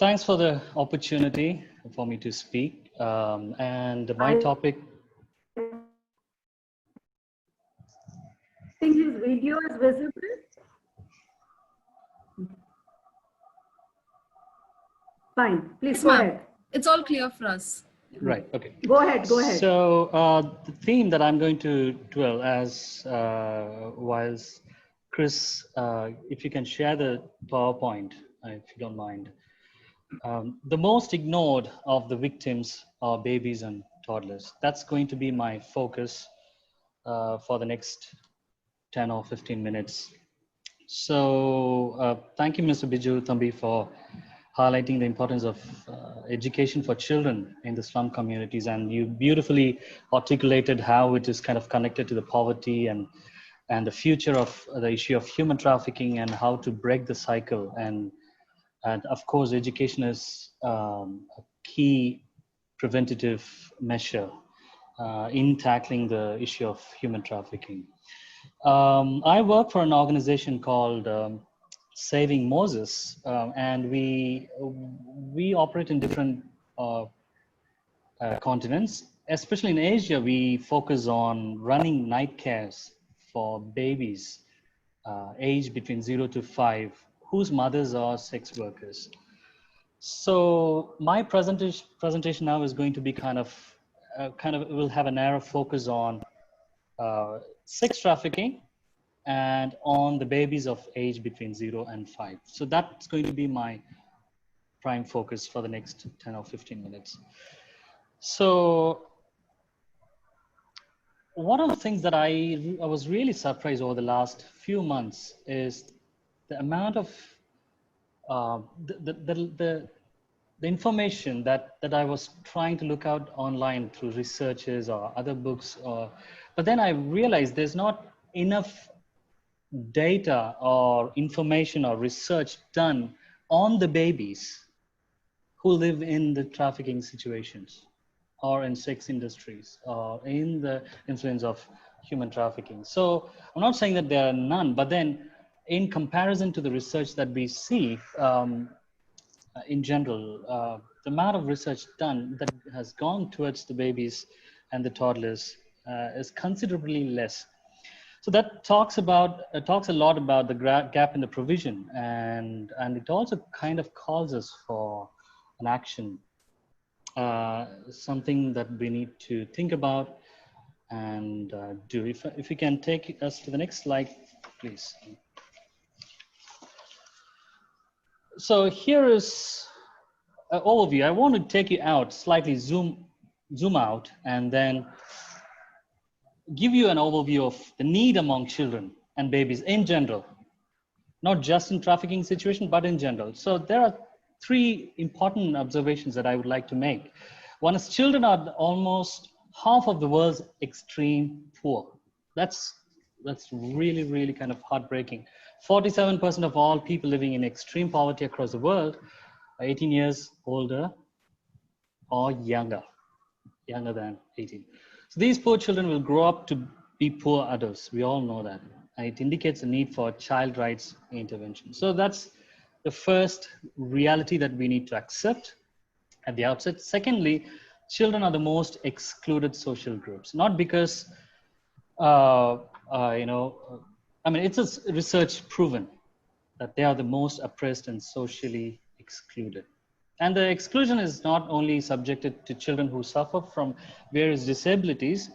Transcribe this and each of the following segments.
Thanks for the opportunity for me to speak. And my topic. I think his video is visible. Fine, please go ahead. It's all clear for us. Right, okay. Go ahead, go ahead. So the theme that I'm going to dwell as whilst Chris, if you can share the PowerPoint, if you don't mind. The most ignored of the victims are babies and toddlers. That's going to be my focus for the next 10 or 15 minutes. So thank you, Mr. Biju Thambi, for highlighting the importance of education for children in the slum communities. And you beautifully articulated how it is kind of connected to the poverty and the future of the issue of human trafficking and how to break the cycle. And of course, education is a key preventative measure in tackling the issue of human trafficking. I work for an organization called Saving Moses, and we operate in different continents. Especially in Asia, we focus on running night cares for babies aged between 0 to 5 whose mothers are sex workers. So my presentation now is going to be kind of will have a narrow focus on sex trafficking and on the babies of age between 0 and 5. So that's going to be my prime focus for the next 10 or 15 minutes. So one of the things that I was really surprised over the last few months is the amount of the information that I was trying to look out online through researches or other books, but then I realized there's not enough data or information or research done on the babies who live in the trafficking situations or in sex industries or in the influence of human trafficking. So I'm not saying that there are none, but then in comparison to the research that we see in general, the amount of research done that has gone towards the babies and the toddlers is considerably less. So that talks a lot about the gap in the provision, and it also kind of calls us for an action, something that we need to think about and do. If you can take us to the next slide, please. So here is an overview. I want to take you out, slightly zoom out, and then give you an overview of the need among children and babies in general, not just in trafficking situation, but in general. So there are three important observations that I would like to make. One is children are almost half of the world's extreme poor. That's really, really kind of heartbreaking. 47% of all people living in extreme poverty across the world are 18 years older or younger than 18. So these poor children will grow up to be poor adults. We all know that. And it indicates a need for child rights intervention. So that's the first reality that we need to accept at the outset. Secondly, children are the most excluded social groups, not because, it's a research proven that they are the most oppressed and socially excluded. And the exclusion is not only subjected to children who suffer from various disabilities,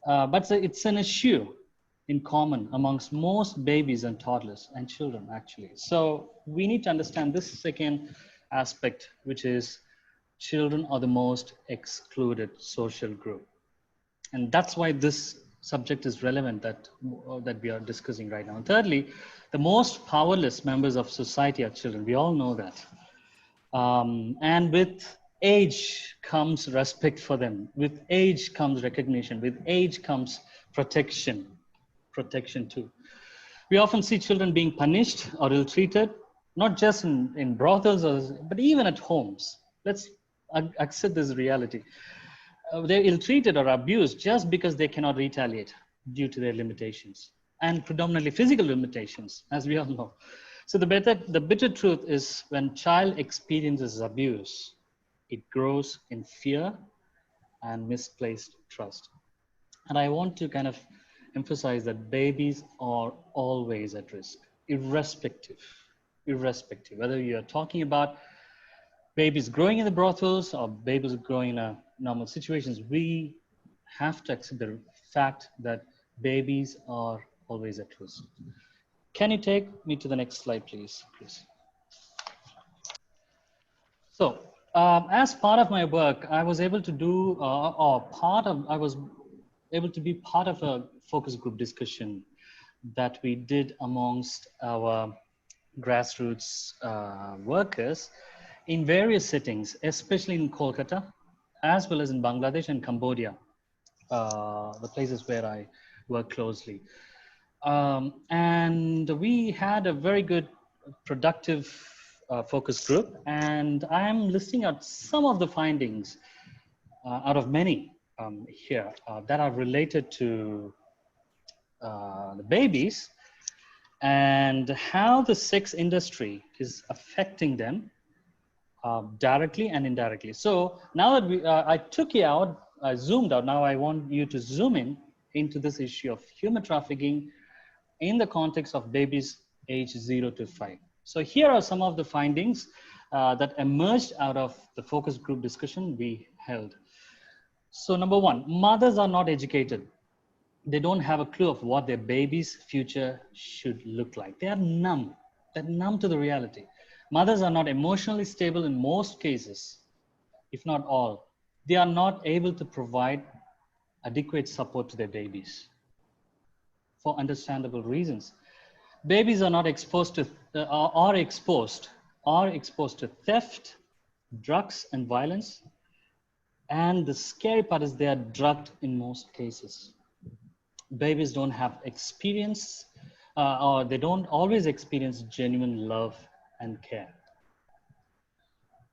but it's an issue in common amongst most babies and toddlers and children, actually. So we need to understand this second aspect, which is children are the most excluded social group. And that's why this subject is relevant that we are discussing right now. And thirdly, the most powerless members of society are children. We all know that. And with age comes respect for them. With age comes recognition. With age comes protection too. We often see children being punished or ill-treated, not just in brothels, but even at homes. Let's accept this reality. They're ill-treated or abused just because they cannot retaliate due to their limitations, and predominantly physical limitations, as we all know. So the bitter truth is when child experiences abuse, it grows in fear and misplaced trust. And I want to kind of emphasize that babies are always at risk, irrespective, whether you're talking about babies growing in the brothels or babies growing in normal situations. We have to accept the fact that babies are always at risk. Can you take me to the next slide, please, Chris? So, as part of my work, I was able to do, I was able to be part of a focus group discussion that we did amongst our grassroots workers in various settings, especially in Kolkata, as well as in Bangladesh and Cambodia, the places where I work closely. And we had a very good, productive focus group. And I'm listing out some of the findings out of many here that are related to the babies and how the sex industry is affecting them directly and indirectly. So now that I took you out, I zoomed out, now I want you to zoom in into this issue of human trafficking in the context of babies age 0 to 5. So here are some of the findings that emerged out of the focus group discussion we held. So number one, mothers are not educated. They don't have a clue of what their baby's future should look like. They are numb. They're numb to the reality. Mothers are not emotionally stable in most cases, if not all. They are not able to provide adequate support to their babies for understandable reasons. Babies are not exposed to, are exposed to theft, drugs, and violence. And the scary part is they are drugged in most cases. Babies don't have experience or they don't always experience genuine love and care.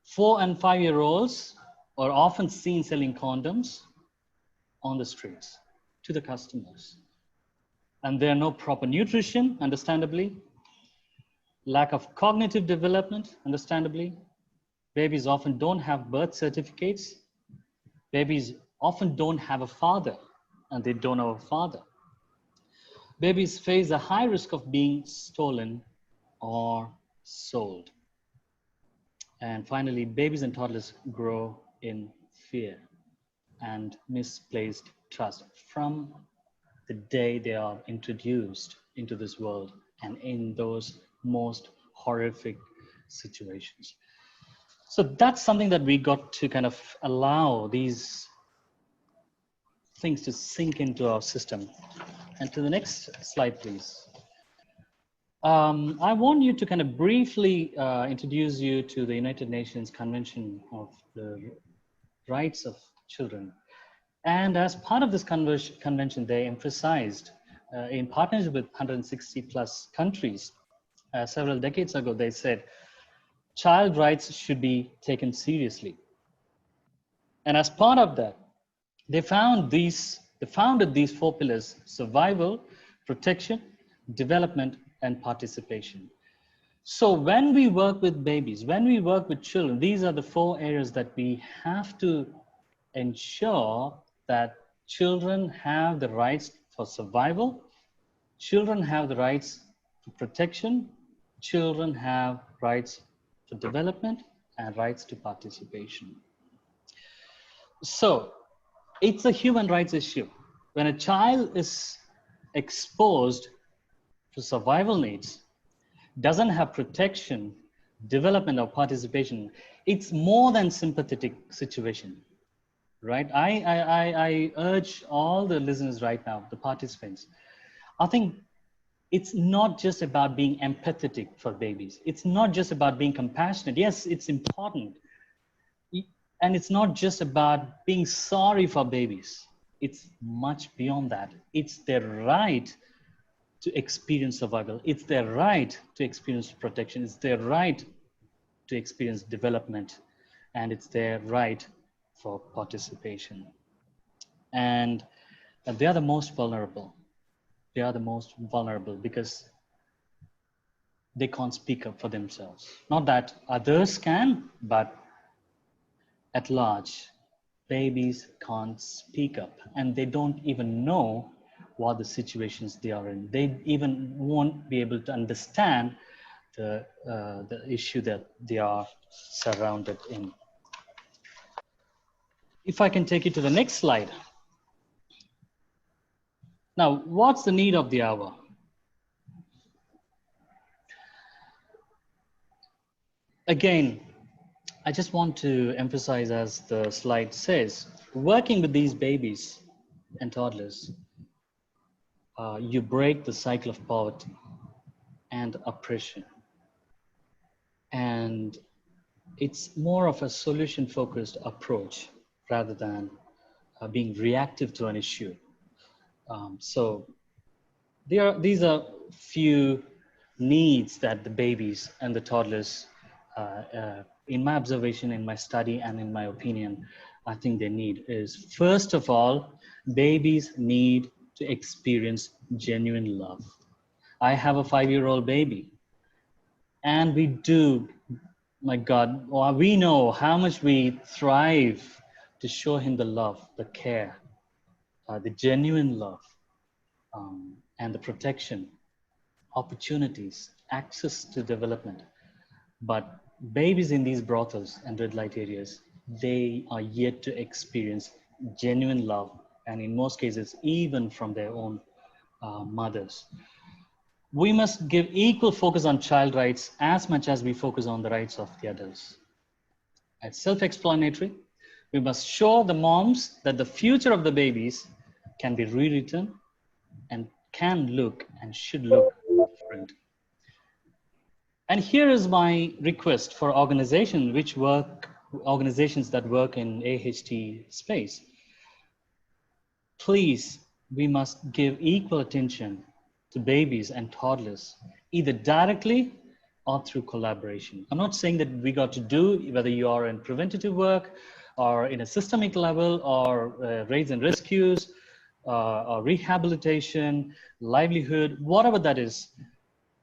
4 and 5-year-olds are often seen selling condoms on the streets to the customers. And there are no proper nutrition, understandably, lack of cognitive development, understandably. Babies often don't have birth certificates. Babies often don't have a father, and they don't have a father. Babies face a high risk of being stolen or sold. And finally, babies and toddlers grow in fear and misplaced trust from the day they are introduced into this world and in those most horrific situations. So that's something that we got to kind of allow these things to sink into our system. And to the next slide, please. I want you to kind of briefly introduce you to the United Nations Convention of the Rights of Children. And as part of this convention, they emphasized, in partnership with 160 plus countries, several decades ago, they said, child rights should be taken seriously. And as part of that, they founded these 4 pillars: survival, protection, development, and participation. So when we work with babies, when we work with children, these are the 4 areas that we have to ensure that children have the rights for survival, children have the rights for protection, children have rights for development, and rights to participation. So it's a human rights issue. When a child is exposed to survival needs, doesn't have protection, development, or participation, it's more than sympathetic situation, right? I urge all the listeners right now, the participants, I think it's not just about being empathetic for babies. It's not just about being compassionate. Yes, it's important. And it's not just about being sorry for babies. It's much beyond that. It's their right to experience survival. It's their right to experience protection. It's their right to experience development. And it's their right for participation. And they are the most vulnerable. They are the most vulnerable because they can't speak up for themselves. Not that others can, but at large, babies can't speak up and they don't even know what the situations they are in. They even won't be able to understand the issue that they are surrounded in. If I can take you to the next slide. Now, what's the need of the hour? Again, I just want to emphasize, as the slide says, working with these babies and toddlers, you break the cycle of poverty and oppression. And it's more of a solution-focused approach rather than being reactive to an issue. So these are few needs that the babies and the toddlers, in my observation, in my study, and in my opinion, I think they need is, first of all, babies need to experience genuine love. I have a 5-year-old baby, and we do, my God, we know how much we thrive to show him the love, the care, the genuine love, and the protection, opportunities, access to development. But babies in these brothels and red light areas, they are yet to experience genuine love, and in most cases, even from their own mothers. We must give equal focus on child rights as much as we focus on the rights of the adults. It's self-explanatory. We must show the moms that the future of the babies can be rewritten and can look and should look different. And here is my request for organizations that work in AHT space. Please, we must give equal attention to babies and toddlers, either directly or through collaboration. I'm not saying that we got to do, whether you are in preventative work or in a systemic level, or raids and rescues, or rehabilitation, livelihood, whatever that is.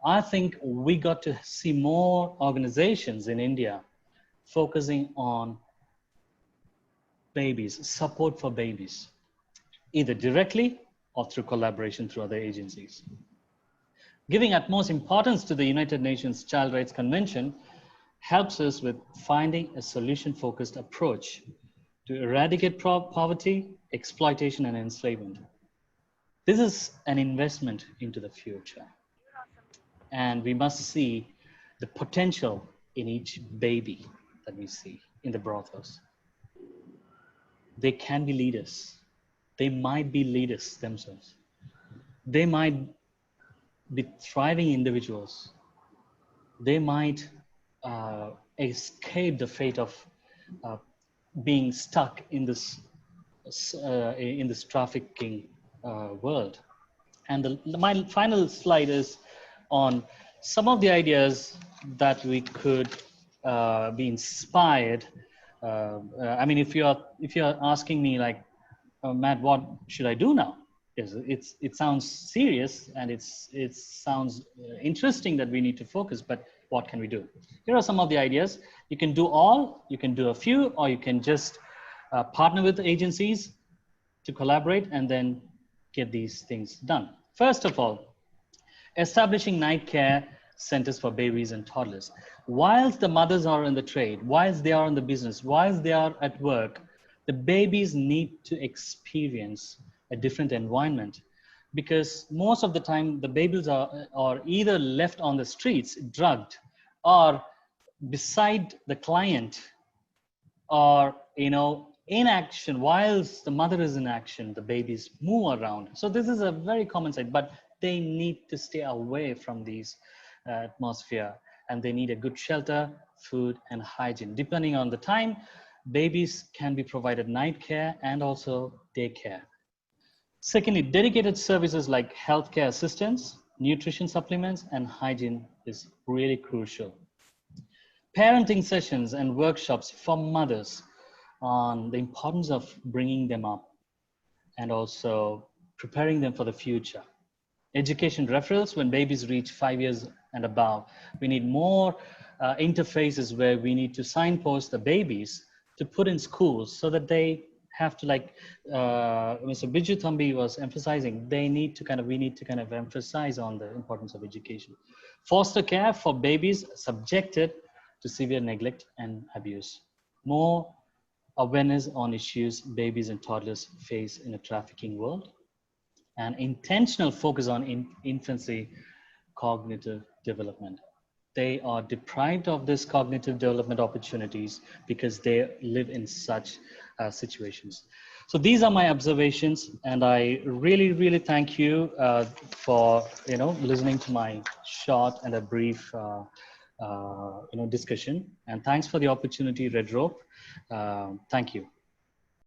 I think we got to see more organizations in India focusing on babies, support for babies, either directly or through collaboration through other agencies. Giving utmost importance to the United Nations Child Rights Convention helps us with finding a solution-focused approach to eradicate poverty, exploitation, and enslavement. This is an investment into the future. And we must see the potential in each baby that we see in the brothels. They can be leaders. They might be leaders themselves. They might be thriving individuals. They might escape the fate of being stuck in this trafficking world. And my final slide is on some of the ideas that we could be inspired. I mean, if you're asking me like, Matt, what should I do now? It sounds serious and it sounds interesting that we need to focus, but what can we do? Here are some of the ideas. You can do all, you can do a few, or you can just partner with agencies to collaborate and then get these things done. First of all, establishing night care centers for babies and toddlers. Whilst the mothers are in the trade, whilst they are in the business, whilst they are at work, the babies need to experience a different environment, because most of the time the babies are either left on the streets, drugged, or beside the client, or in action. Whilst the mother is in action, the babies move around. So this is a very common sight, but they need to stay away from these atmosphere, and they need a good shelter, food, and hygiene. Depending on the time, babies can be provided night care and also daycare. Secondly, dedicated services like healthcare assistance, nutrition supplements, and hygiene is really crucial. Parenting sessions and workshops for mothers on the importance of bringing them up and also preparing them for the future. Education referrals when babies reach 5 years and above. We need more interfaces where we need to signpost the babies to put in schools so that they have to, like Mr. Biju Thambi was emphasizing, we need to kind of emphasize on the importance of education. Foster care for babies subjected to severe neglect and abuse. More awareness on issues babies and toddlers face in a trafficking world, and intentional focus on infancy cognitive development. They are deprived of this cognitive development opportunities because they live in such situations. So these are my observations, and I really, really thank you for listening to my short and a brief discussion. And thanks for the opportunity, Red Rope. Thank you.